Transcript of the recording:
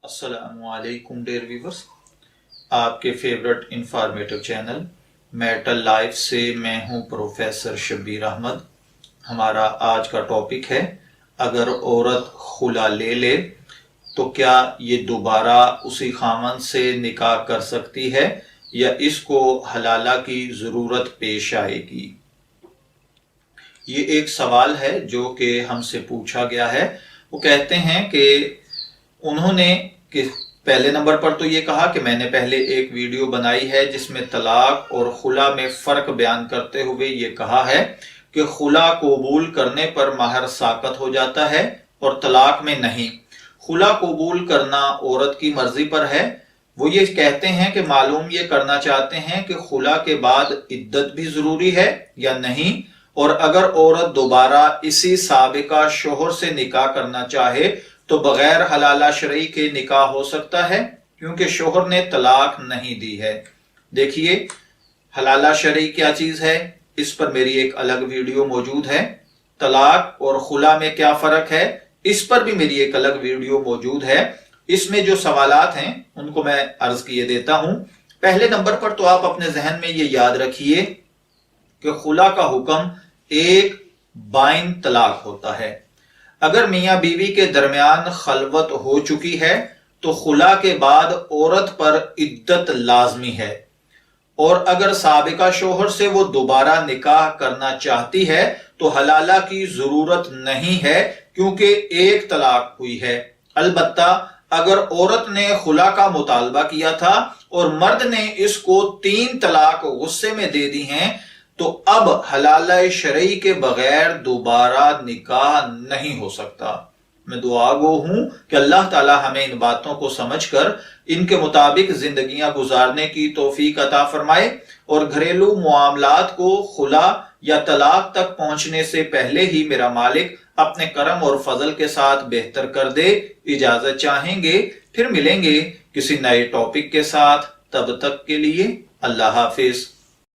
अस्सलामु अलैकुम dear viewers, आपके favourite informative channel marital life से मैं हूं प्रोफेसर शब्बीर अहमद। हमारा आज का टॉपिक है, अगर औरत खुला ले ले तो क्या ये दोबारा उसी खामन से निकाह कर सकती है या इसको हलाला की ज़रूरत पेश आएगी। ये एक सवाल है जो कि हमसे पूछा गया है। वो कहते हैं कि उन्होंने पहले नंबर पर तो ये कहा कि मैंने पहले एक वीडियो बनाई है जिसमें तलाक और खुला में फ़र्क बयान करते हुए ये कहा है कि खुला कबूल करने पर महर साकत हो जाता है और तलाक में नहीं। खुला कबूल करना औरत की मर्जी पर है। वो ये कहते हैं कि मालूम ये करना चाहते हैं कि खुला के बाद इद्दत भी ज़रूरी है या नहीं, और अगर औरत दोबारा इसी साबिका शोहर से निकाह करना चाहे तो बगैर हलाला शरई के निकाह हो सकता है क्योंकि शोहर ने तलाक नहीं दी है। देखिए, हलाला शरई क्या चीज है, इस पर मेरी एक अलग वीडियो मौजूद है। तलाक और खुला में क्या फर्क है, इस पर भी मेरी एक अलग वीडियो मौजूद है। इसमें जो सवालात हैं उनको मैं अर्ज किए देता हूं। पहले नंबर पर तो आप अपने जहन में ये याद रखिए कि खुला का हुक्म एक बाइन तलाक होता है। अगर मियां बीवी के दरमियान खलवत हो चुकी है तो खुला के बाद औरत पर इद्दत लाजमी है, और अगर साबिका शोहर से वो दोबारा निकाह करना चाहती है तो हलाला की जरूरत नहीं है क्योंकि एक तलाक हुई है। अलबत्ता अगर औरत ने खुला का मुतालबा किया था और मर्द ने इसको 3 तलाक गुस्से में दे दी हैं तो अब हलाला शरई के बगैर दोबारा निकाह नहीं हो सकता। मैं दुआ गो हूं कि अल्लाह ताला हमें इन बातों को समझकर इनके मुताबिक जिंदगियां गुजारने की तौफीक अता फरमाए और घरेलू मामलात को खुला या तलाक तक पहुंचने से पहले ही मेरा मालिक अपने करम और फजल के साथ बेहतर कर दे। इजाजत चाहेंगे, फिर मिलेंगे किसी नए टॉपिक के साथ। तब तक के लिए अल्लाह हाफिज।